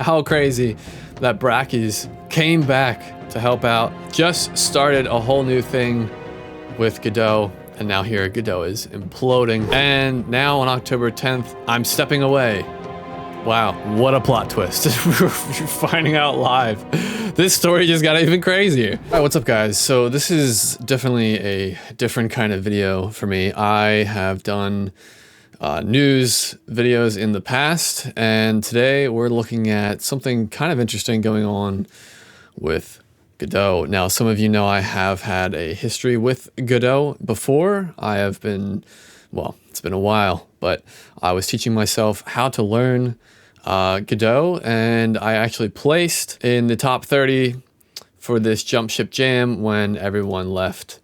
How crazy that Brackies came back to help out. Just started a whole new thing with Godot, and now here Godot is imploding. And now on October 10th, I'm stepping away. Wow, what a plot twist. We're finding out live. This story just got even crazier. All right, what's up guys? So this is definitely a different kind of video for me. I have done news videos in the past, and today we're looking at something kind of interesting going on with Godot. Now, some of you know I have had a history with Godot before. I have been, well, it's been a while, but I was teaching myself how to learn Godot, and I actually placed in the top 30 for this jump ship jam when everyone left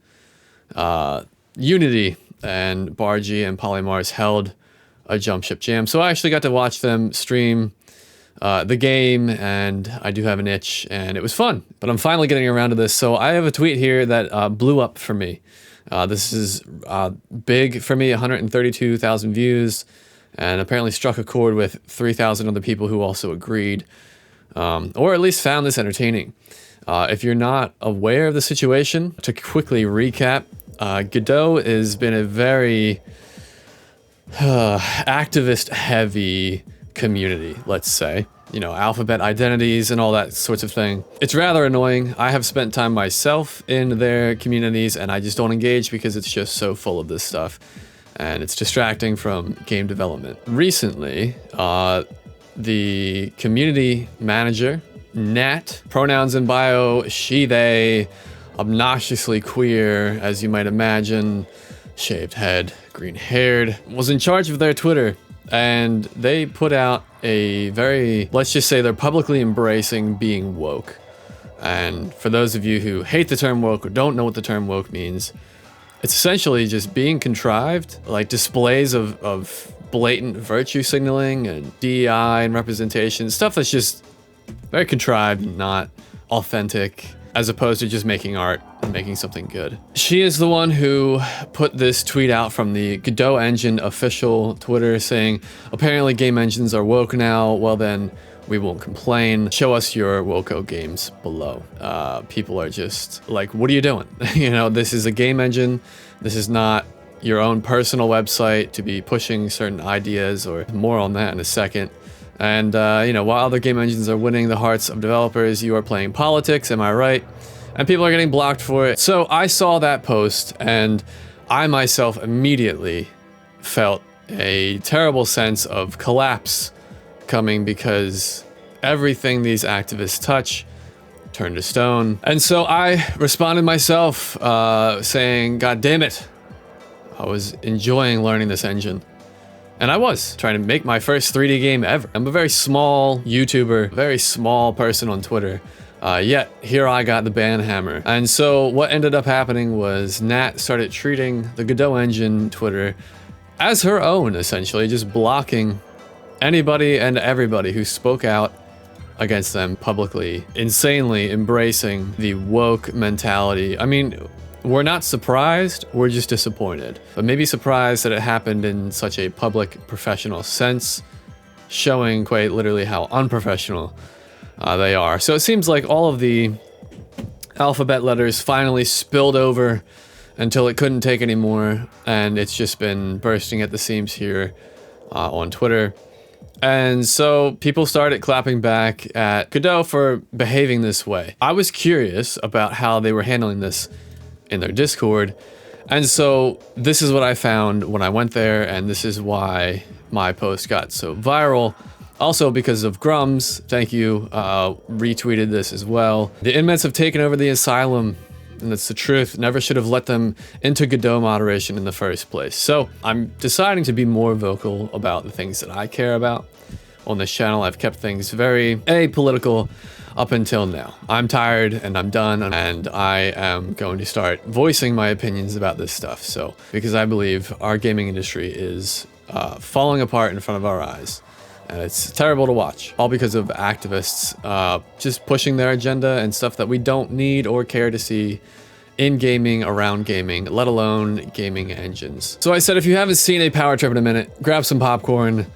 Unity, and Bargy and Polymars held a jump ship jam. So I actually got to watch them stream the game, and I do have an itch, and it was fun. But I'm finally getting around to this. So I have a tweet here that blew up for me. This is big for me, 132,000 views, and apparently struck a chord with 3,000 other people who also agreed, or at least found this entertaining. If you're not aware of the situation, to quickly recap, Godot has been a very activist-heavy community, let's say. You know, alphabet identities and all that sorts of thing. It's rather annoying. I have spent time myself in their communities, and I just don't engage because it's just so full of this stuff, and it's distracting from game development. Recently, the community manager, Nat, pronouns in bio, she, they, obnoxiously queer, as you might imagine, shaved head, green-haired, was in charge of their Twitter, and they put out a very, let's just say they're publicly embracing being woke. And for those of you who hate the term woke or don't know what the term woke means, it's essentially just being contrived, like displays of blatant virtue signaling and DEI and representation, stuff that's just very contrived and not authentic, as opposed to just making art and making something good. She is the one who put this tweet out from the Godot Engine official Twitter saying, apparently game engines are woke now, well then, we won't complain. Show us your Woko games below. People are just like, what are you doing? You know, this is a game engine. This is not your own personal website to be pushing certain ideas, or more on that in a second. And, you know, while other game engines are winning the hearts of developers, you are playing politics, am I right? And people are getting blocked for it. So I saw that post, and I myself immediately felt a terrible sense of collapse coming, because everything these activists touch turned to stone. And so I responded myself, saying, God damn it, I was enjoying learning this engine. And I was trying to make my first 3D game ever. I'm a very small YouTuber, very small person on Twitter, yet here I got the ban hammer. And so what ended up happening was Nat started treating the Godot Engine Twitter as her own, essentially, just blocking anybody and everybody who spoke out against them publicly, insanely embracing the woke mentality. I mean, we're not surprised, we're just disappointed. But maybe surprised that it happened in such a public, professional sense, showing quite literally how unprofessional they are. So it seems like all of the alphabet letters finally spilled over until it couldn't take anymore, and it's just been bursting at the seams here on Twitter. And so people started clapping back at Godot for behaving this way. I was curious about how they were handling this in their Discord, and so this is what I found when I went there, and this is why my post got so viral. Also because of Grums, thank you, retweeted this as well. The inmates have taken over the asylum, and that's the truth. Never should have let them into Godot moderation in the first place. So I'm deciding to be more vocal about the things that I care about on this channel. I've kept things very apolitical up until now. I'm tired and I'm done, and I am going to start voicing my opinions about this stuff. So, because I believe our gaming industry is falling apart in front of our eyes, and it's terrible to watch, all because of activists just pushing their agenda and stuff that we don't need or care to see in gaming, around gaming, let alone gaming engines. So I said, if you haven't seen a power trip in a minute, grab some popcorn,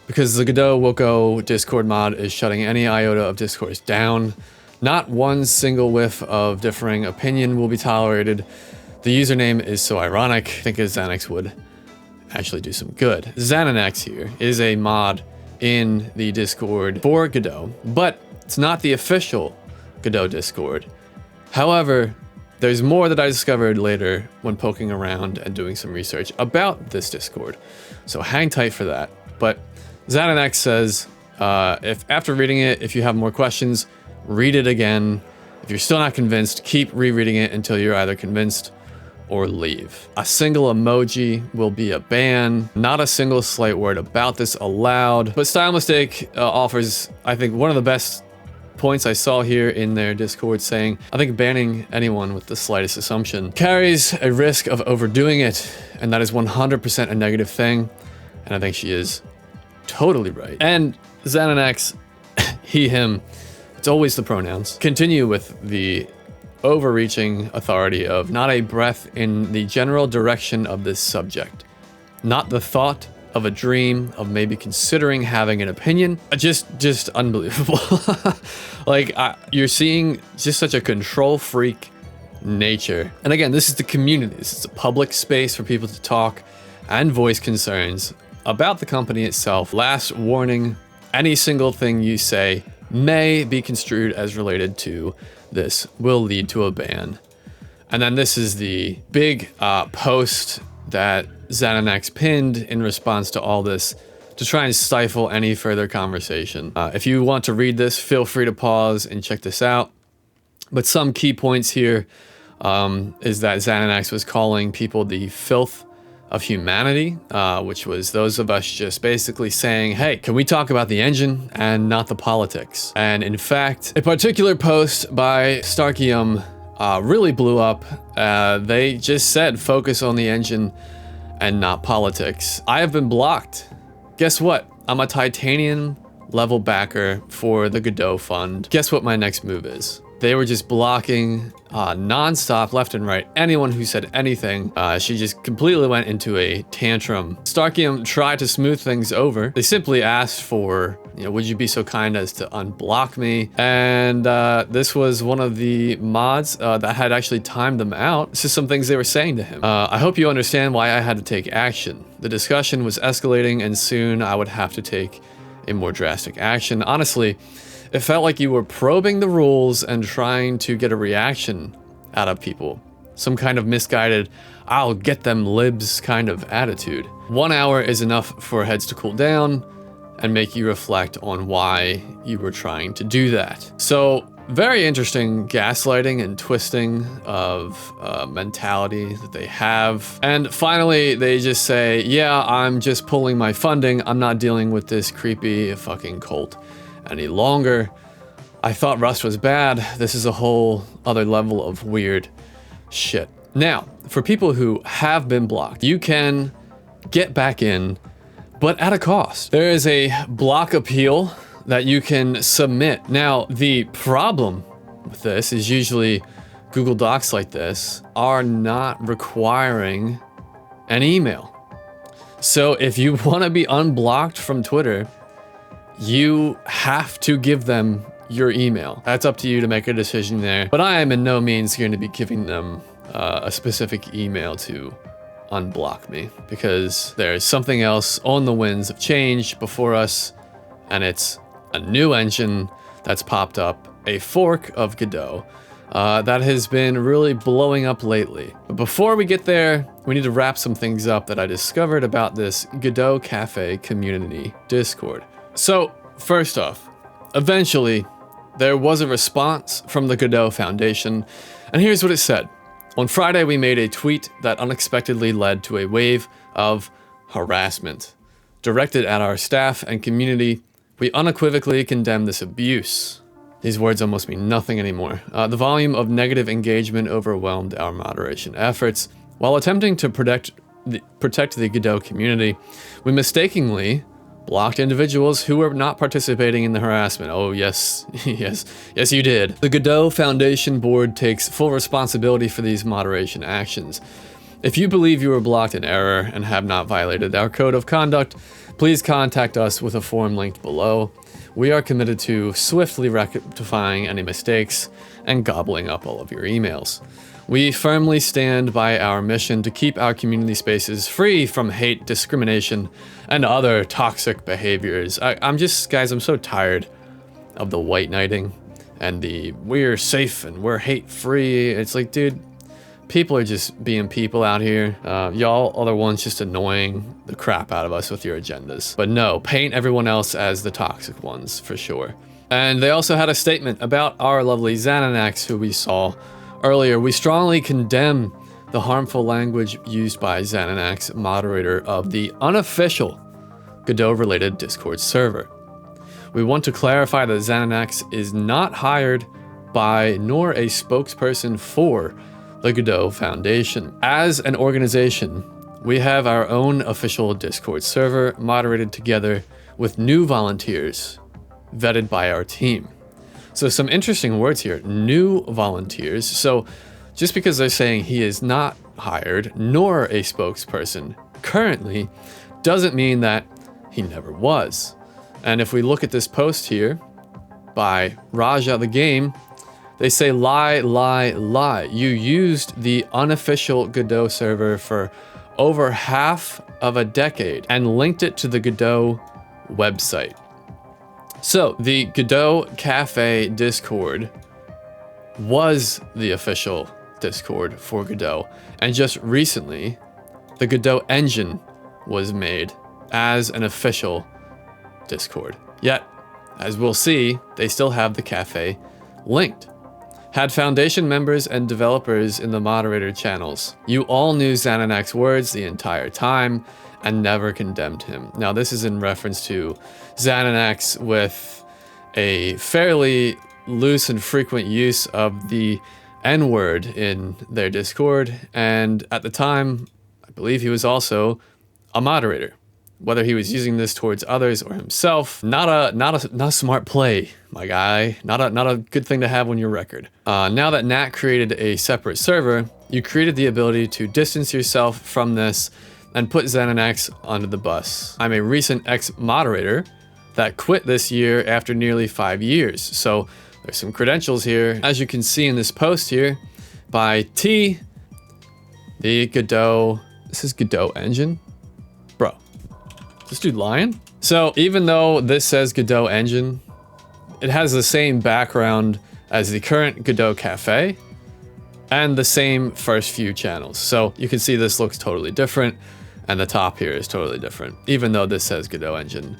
because the Godot Woko Discord mod is shutting any iota of discourse down. Not one single whiff of differing opinion will be tolerated. The username is so ironic. I think Xanax would actually do some good. Xanax here is a mod in the Discord for Godot, but it's not the official Godot Discord. However, there's more that I discovered later when poking around and doing some research about this Discord. So hang tight for that. But Xanax says, if after reading it, if you have more questions, read it again. If you're still not convinced, keep rereading it until you're either convinced or leave. A single emoji will be a ban. Not a single slight word about this allowed. But Style Mistake offers, I think, one of the best points I saw here in their Discord, saying, I think banning anyone with the slightest assumption carries a risk of overdoing it, and that is 100% a negative thing. And I think she is totally right. And Xanax, he, him, it's always the pronouns, continue with the overreaching authority of not a breath in the general direction of this subject, not the thought of a dream of maybe considering having an opinion. Just unbelievable. Like, you're seeing just such a control freak nature. And again, this is the community. This is a public space for people to talk and voice concerns about the company itself. Last warning, any single thing you say may be construed as related to this, will lead to a ban. And then this is the big post that Xanax pinned in response to all this to try and stifle any further conversation. If you want to read this, feel free to pause and check this out. But some key points here is that Xanax was calling people the filth of humanity, which was those of us just basically saying, hey, can we talk about the engine and not the politics? And in fact, a particular post by Starkium really blew up. They just said, focus on the engine and not politics. I have been blocked. Guess what? I'm a titanium level backer for the Godot fund. Guess what my next move is? They were just blocking non-stop, left and right, anyone who said anything. She just completely went into a tantrum. Starkium tried to smooth things over. They simply asked for, would you be so kind as to unblock me? And this was one of the mods that had actually timed them out. This is some things they were saying to him. I hope you understand why I had to take action. The discussion was escalating and soon I would have to take a more drastic action. Honestly, it felt like you were probing the rules and trying to get a reaction out of people. Some kind of misguided, I'll get them libs kind of attitude. 1 hour is enough for heads to cool down and make you reflect on why you were trying to do that. So, very interesting gaslighting and twisting of mentality that they have. And finally, they just say, yeah, I'm just pulling my funding. I'm not dealing with this creepy fucking cult any longer. I thought Rust was bad. This is a whole other level of weird shit. Now, for people who have been blocked, you can get back in, but at a cost. There is a block appeal that you can submit. Now, the problem with this is usually Google Docs like this are not requiring an email. So if you want to be unblocked from Twitter, you have to give them your email. That's up to you to make a decision there. But I am in no means going to be giving them a specific email to unblock me, because there's something else on the winds of change before us, and it's a new engine that's popped up, a fork of Godot that has been really blowing up lately. But before we get there, we need to wrap some things up that I discovered about this Godot Cafe community Discord. So, first off, eventually, there was a response from the Godot Foundation, and here's what it said. On Friday, we made a tweet that unexpectedly led to a wave of harassment. Directed at our staff and community, we unequivocally condemn this abuse. These words almost mean nothing anymore. The volume of negative engagement overwhelmed our moderation efforts. While attempting to protect the Godot community, we mistakenly blocked individuals who were not participating in the harassment. Oh, yes, yes, you did. The Godot Foundation Board takes full responsibility for these moderation actions. If you believe you were blocked in error and have not violated our code of conduct, please contact us with a form linked below. We are committed to swiftly rectifying any mistakes and gobbling up all of your emails. We firmly stand by our mission to keep our community spaces free from hate, discrimination, and other toxic behaviors. I'm so tired of the white knighting and the we're safe and we're hate free. It's like, dude, people are just being people out here. Y'all are the ones just annoying the crap out of us with your agendas. But no, paint everyone else as the toxic ones for sure. And they also had a statement about our lovely Xananax, who we saw earlier. We strongly condemn the harmful language used by Xananax, moderator of the unofficial Godot-related Discord server. We want to clarify that Xananax is not hired by nor a spokesperson for the Godot Foundation. As an organization, we have our own official Discord server moderated together with new volunteers vetted by our team. So some interesting words here, new volunteers. So just because they're saying he is not hired nor a spokesperson currently doesn't mean that he never was. And if we look at this post here by Raja the Game, they say, lie, lie, lie. You used the unofficial Godot server for over half of a decade and linked it to the Godot website. So the Godot Cafe Discord was the official Discord for Godot. And just recently, the Godot engine was made as an official Discord. Yet, as we'll see, they still have the cafe linked. Had Foundation members and developers in the moderator channels. You all knew Xananax's words the entire time and never condemned him. Now this is in reference to Xananax with a fairly loose and frequent use of the N-word in their Discord, and at the time, I believe he was also a moderator. Whether he was using this towards others or himself, not a smart play, my guy. Not a good thing to have on your record. Now that Nat created a separate server, you created the ability to distance yourself from this and put Xananax under the bus. I'm a recent ex-moderator that quit this year after nearly 5 years. So there's some credentials here. As you can see in this post here by T, the Godot, this is Godot engine? Bro. This dude lying? So even though this says Godot engine, it has the same background as the current Godot Cafe and the same first few channels. So you can see this looks totally different and the top here is totally different, even though this says Godot engine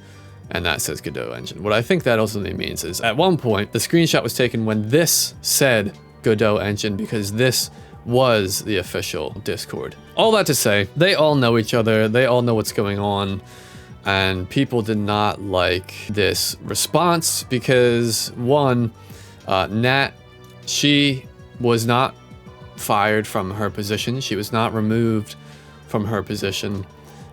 and that says Godot engine. What I think that ultimately means is at one point, the screenshot was taken when this said Godot engine because this was the official Discord. All that to say, they all know each other, they all know what's going on, and people did not like this response because one, Nat, she was not fired from her position, she was not removed from her position,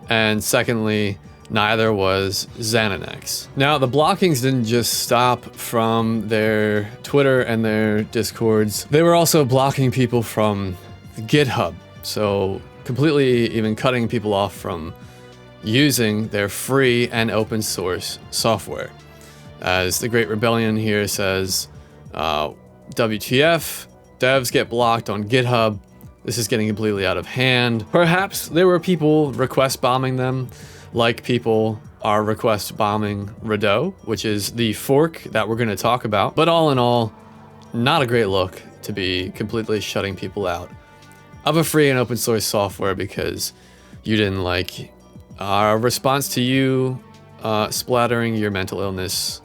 and secondly, neither was Xananax. Now, the blockings didn't just stop from their Twitter and their Discords. They were also blocking people from GitHub. So completely even cutting people off from using their free and open source software. As the Great Rebellion here says, WTF, devs get blocked on GitHub. This is getting completely out of hand. Perhaps there were people request bombing them, like people are request bombing Godot, which is the fork that we're going to talk about. But all in all, not a great look to be completely shutting people out of a free and open source software because you didn't like our response to you splattering your mental illness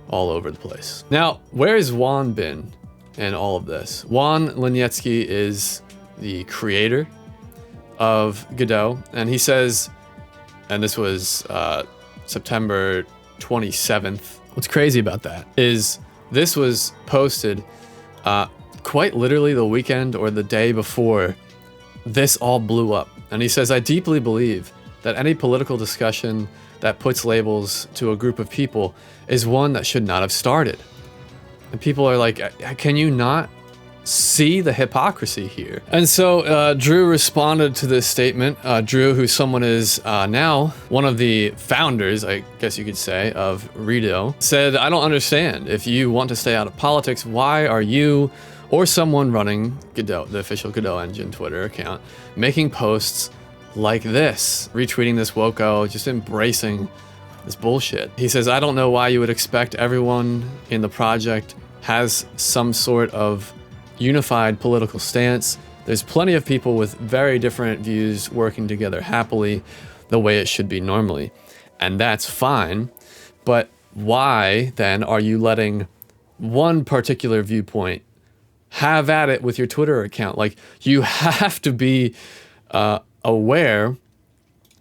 all over the place. Now, where's Juan been in all of this? Juan Linietsky is the creator of Godot, and he says, and this was September 27th. What's crazy about that is this was posted quite literally the weekend or the day before this all blew up. And he says, I deeply believe that any political discussion that puts labels to a group of people is one that should not have started. And people are like, can you not see the hypocrisy here. And so Drew responded to this statement. Drew, who someone is now one of the founders, I guess you could say, of Godot, said, "I don't understand. If you want to stay out of politics, why are you or someone running Godot, the official Godot engine Twitter account, making posts like this, retweeting this woko, just embracing this bullshit?" He says, "I don't know why you would expect everyone in the project has some sort of unified political stance. There's plenty of people with very different views working together happily the way it should be normally. And that's fine. But why then are you letting one particular viewpoint have at it with your Twitter account? Like, you have to be aware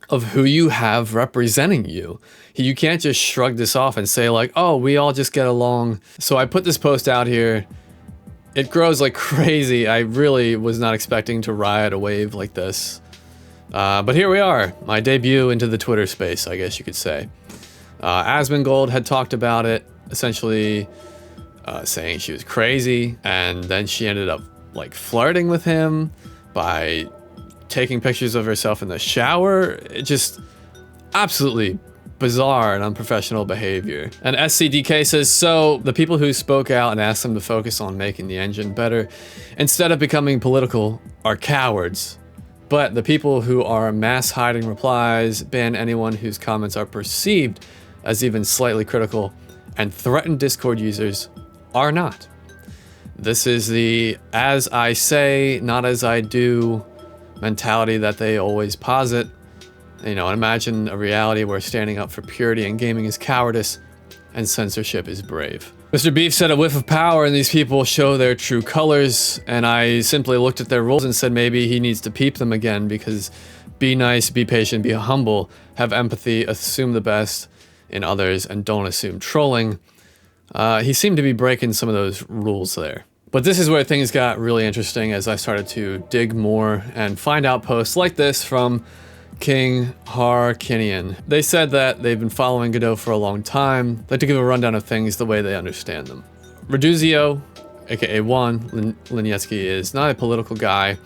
of who you have representing you. You can't just shrug this off and say like, oh, we all just get along." So I put this post out here. It grows like crazy. I really was not expecting to ride a wave like this. But here we are, my debut into the Twitter space, I guess you could say. Asmongold had talked about it, essentially saying she was crazy, and then she ended up like flirting with him by taking pictures of herself in the shower. It just absolutely bizarre and unprofessional behavior. And SCDK says, "So the people who spoke out and asked them to focus on making the engine better instead of becoming political are cowards. But the people who are mass hiding replies, ban anyone whose comments are perceived as even slightly critical, and threaten Discord users are not. This is the as I say, not as I do mentality that they always posit. You know, imagine a reality where standing up for purity in gaming is cowardice and censorship is brave." Mr. Beef said, "A whiff of power and these people show their true colors." And I simply looked at their rules and said maybe he needs to peep them again, because be nice, be patient, be humble, have empathy, assume the best in others, and don't assume trolling. He seemed to be breaking some of those rules there. But this is where things got really interesting as I started to dig more and find out posts like this from King Harkinian. They said that they've been following Godot for a long time. They'd like to give a rundown of things the way they understand them. Reduzio, aka Juan Linietsky, is not a political guy.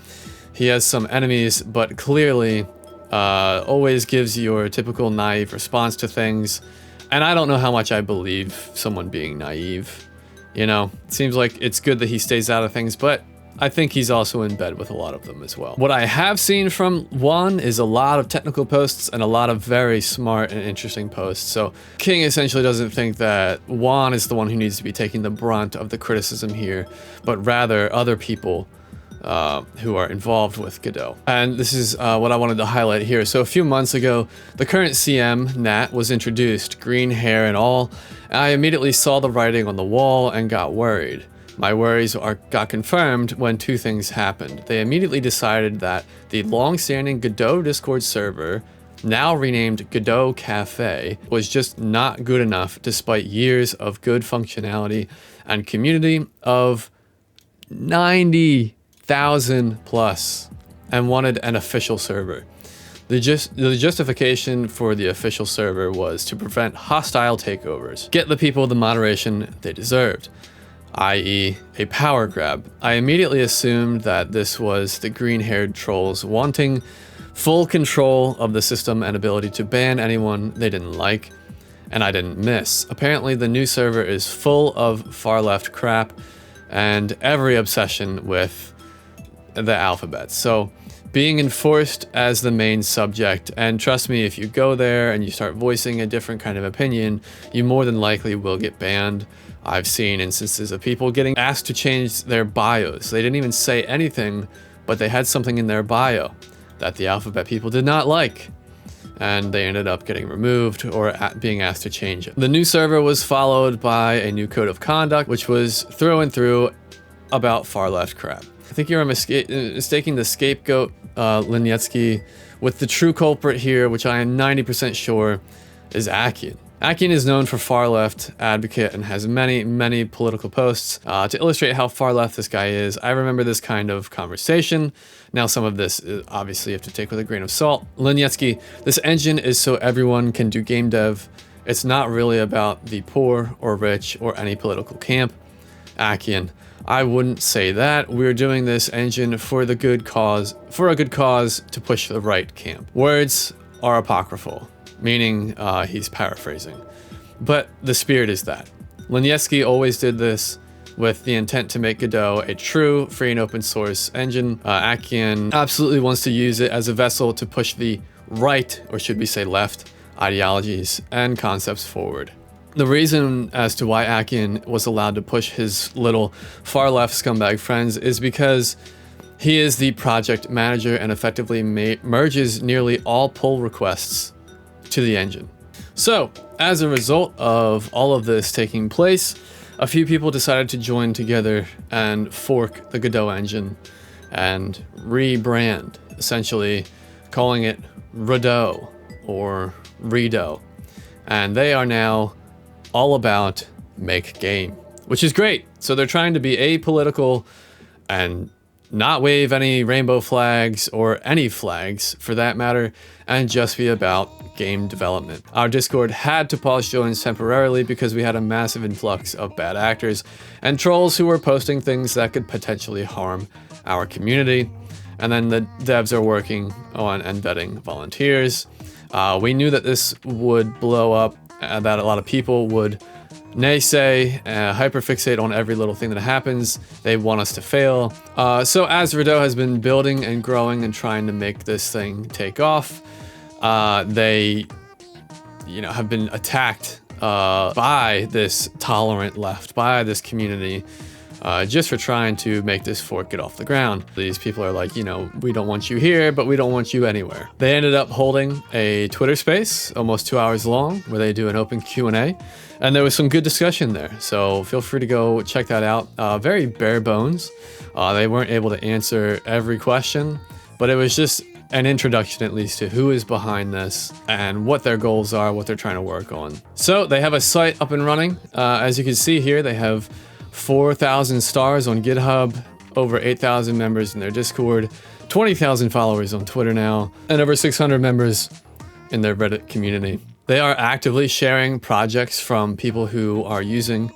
He has some enemies, but clearly always gives your typical naive response to things. And I don't know how much I believe someone being naive. You know, it seems like it's good that he stays out of things, but I think he's also in bed with a lot of them as well. What I have seen from Juan is a lot of technical posts and a lot of very smart and interesting posts. So King essentially doesn't think that Juan is the one who needs to be taking the brunt of the criticism here, but rather other people who are involved with Godot. And this is what I wanted to highlight here. So a few months ago, the current CM, Nat, was introduced, green hair and all. I immediately saw the writing on the wall and got worried. My worries got confirmed when two things happened. They immediately decided that the long-standing Godot Discord server, now renamed Godot Cafe, was just not good enough despite years of good functionality and community of 90,000 plus, and wanted an official server. The justification for the official server was to prevent hostile takeovers, get the people the moderation they deserved, i.e. a power grab. I immediately assumed that this was the green-haired trolls wanting full control of the system and ability to ban anyone they didn't like, and I didn't miss. Apparently the new server is full of far-left crap and every obsession with the alphabet. So being enforced as the main subject, and trust me, if you go there and you start voicing a different kind of opinion, you more than likely will get banned. I've seen instances of people getting asked to change their bios. They didn't even say anything, but they had something in their bio that the alphabet people did not like, and they ended up getting removed or being asked to change it. The new server was followed by a new code of conduct, which was through and through about far left crap. I think you're mistaking the scapegoat, Linietsky, with the true culprit here, which I am 90% sure is Akian. Akian is known for far-left advocate and has many political posts. To illustrate how far-left this guy is, I remember this kind of conversation. Now, some of this, obviously, you have to take with a grain of salt. Linietsky, this engine is so everyone can do game dev. It's not really about the poor or rich or any political camp. Akian, I wouldn't say that. We're doing this engine for a good cause to push the right camp. Words are apocryphal, meaning he's paraphrasing. But the spirit is that. Linevsky always did this with the intent to make Godot a true, free and open source engine. Akian absolutely wants to use it as a vessel to push the right, or should we say left, ideologies and concepts forward. The reason as to why Akian was allowed to push his little far left scumbag friends is because he is the project manager and effectively merges nearly all pull requests to the engine. So, as a result of all of this taking place, a few people decided to join together and fork the Godot engine and rebrand, essentially calling it Godot or Redo. And they are now all about make game, which is great. So they're trying to be apolitical and not wave any rainbow flags or any flags for that matter, and just be about game development. Our Discord had to pause joins temporarily because we had a massive influx of bad actors and trolls who were posting things that could potentially harm our community. And then the devs are working on and vetting volunteers. We knew that this would blow up, that a lot of people would naysay, hyperfixate on every little thing that happens. They want us to fail. So as Godot has been building and growing and trying to make this thing take off, they, have been attacked by this tolerant left, by this community, just for trying to make this fork get off the ground. These people are like, we don't want you here, but we don't want you anywhere. They ended up holding a Twitter space, almost 2 hours long, where they do an open Q&A, and there was some good discussion there. So feel free to go check that out. Very bare bones. They weren't able to answer every question, but it was just an introduction at least to who is behind this and what their goals are, what they're trying to work on. So they have a site up and running. As you can see here, they have 4,000 stars on GitHub, over 8,000 members in their Discord, 20,000 followers on Twitter now, and over 600 members in their Reddit community. They are actively sharing projects from people who are using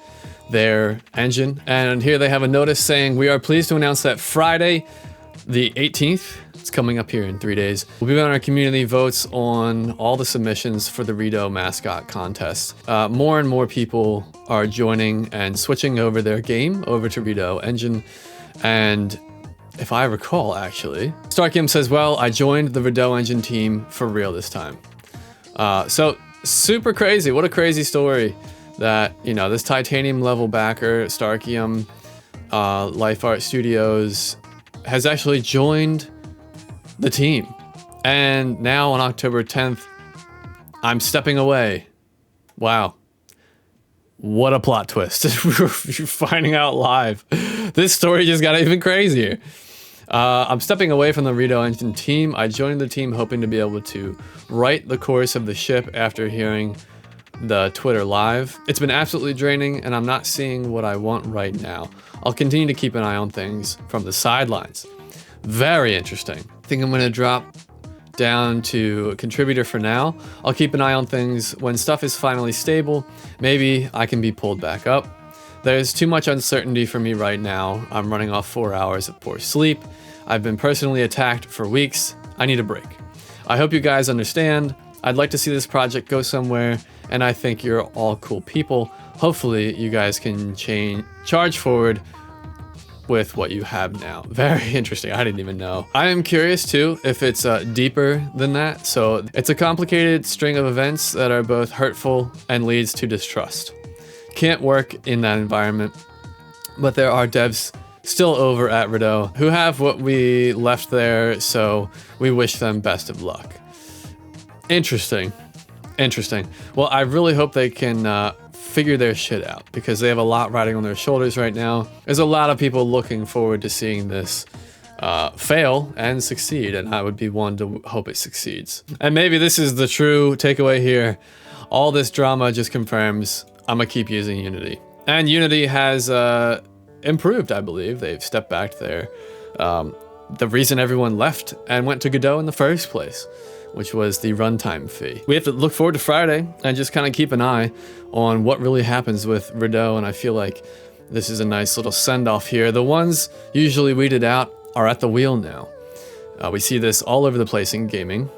their engine. And here they have a notice saying, "We are pleased to announce that Friday, the 18th, it's coming up here in 3 days, we'll be on our community votes on all the submissions for the Redo mascot contest. More and more people are joining and switching over their game over to Redo engine. And if I recall, actually, Starkim says, well, I joined the Redo engine team for real this time." So super crazy. What a crazy story that, this titanium level backer, Starkium, Life Art Studios, has actually joined the team. And now on October 10th, I'm stepping away. Wow. What a plot twist. You're finding out live. This story just got even crazier. I'm stepping away from the Redo engine team. I joined the team hoping to be able to write the course of the ship after hearing the Twitter live. It's been absolutely draining and I'm not seeing what I want right now. I'll continue to keep an eye on things from the sidelines. Very interesting. I think I'm going to drop down to a contributor for now. I'll keep an eye on things. When stuff is finally stable, maybe I can be pulled back up. There's too much uncertainty for me right now. I'm running off 4 hours of poor sleep. I've been personally attacked for weeks. I need a break. I hope you guys understand. I'd like to see this project go somewhere, and I think you're all cool people. Hopefully you guys can charge forward with what you have now. Very interesting. I didn't even know. I am curious too if it's deeper than that. So it's a complicated string of events that are both hurtful and leads to distrust. Can't work in that environment, but there are devs still over at Godot who have what we left there, so we wish them best of luck. Interesting. Well, I really hope they can figure their shit out because they have a lot riding on their shoulders right now. There's a lot of people looking forward to seeing this fail and succeed, and I would be one to hope it succeeds. And maybe this is the true takeaway here. All this drama just confirms I'm gonna keep using Unity. And Unity has improved, I believe. They've stepped back there. The reason everyone left and went to Godot in the first place, which was the runtime fee. We have to look forward to Friday and just kind of keep an eye on what really happens with Godot, and I feel like This is a nice little send-off here. The ones usually weeded out are at the wheel now. We see this all over the place in gaming.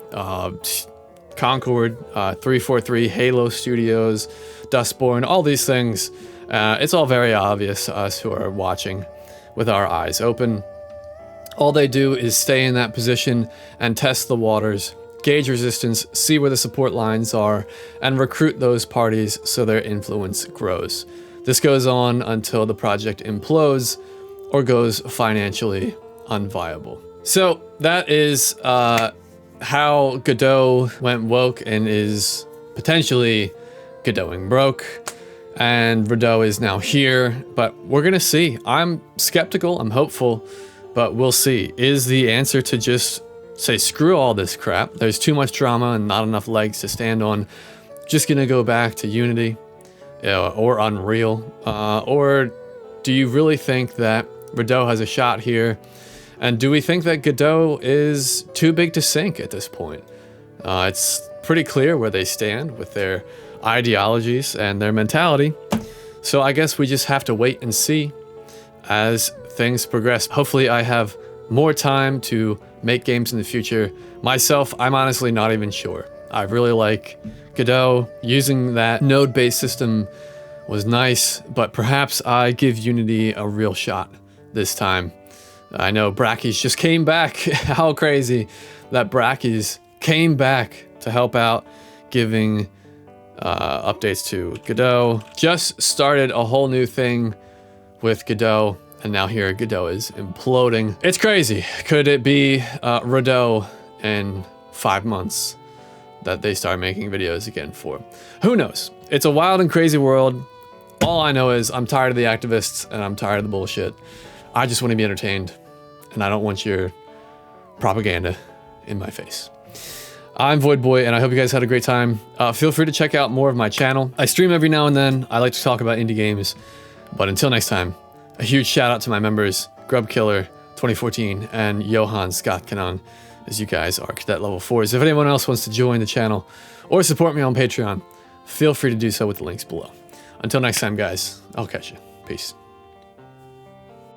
Concord, 343, Halo Studios, Dustborn, all these things. It's all very obvious to us who are watching with our eyes open. All they do is stay in that position and test the waters, gauge resistance, see where the support lines are, and recruit those parties so their influence grows. This goes on until the project implodes or goes financially unviable. So that is how Godot went woke and is potentially Godoting broke. And Godot is now here, but we're gonna see. I'm skeptical, I'm hopeful, but we'll see. Is the answer to just say, screw all this crap, there's too much drama and not enough legs to stand on, just gonna go back to Unity or Unreal? Or do you really think that Godot has a shot here? And do we think that Godot is too big to sink at this point? It's pretty clear where they stand with their ideologies and their mentality. So I guess we just have to wait and see as things progress. Hopefully I have more time to make games in the future. Myself, I'm honestly not even sure. I really like Godot. Using that node-based system was nice, but perhaps I give Unity a real shot this time. I know Brackeys just came back. How crazy that Brackeys came back to help out, giving updates to Godot. Just started a whole new thing with Godot, and now here Godot is imploding. It's crazy. Could it be Godot in 5 months that they start making videos again for? Who knows? It's a wild and crazy world. All I know is I'm tired of the activists and I'm tired of the bullshit. I just want to be entertained, and I don't want your propaganda in my face. I'm Voidboi, and I hope you guys had a great time. Feel free to check out more of my channel. I stream every now and then. I like to talk about indie games. But until next time, a huge shout out to my members, Grubkiller 2014 and Johan Scott Canon, as you guys are cadet level 4s. If anyone else wants to join the channel or support me on Patreon, feel free to do so with the links below. Until next time, guys, I'll catch you. Peace.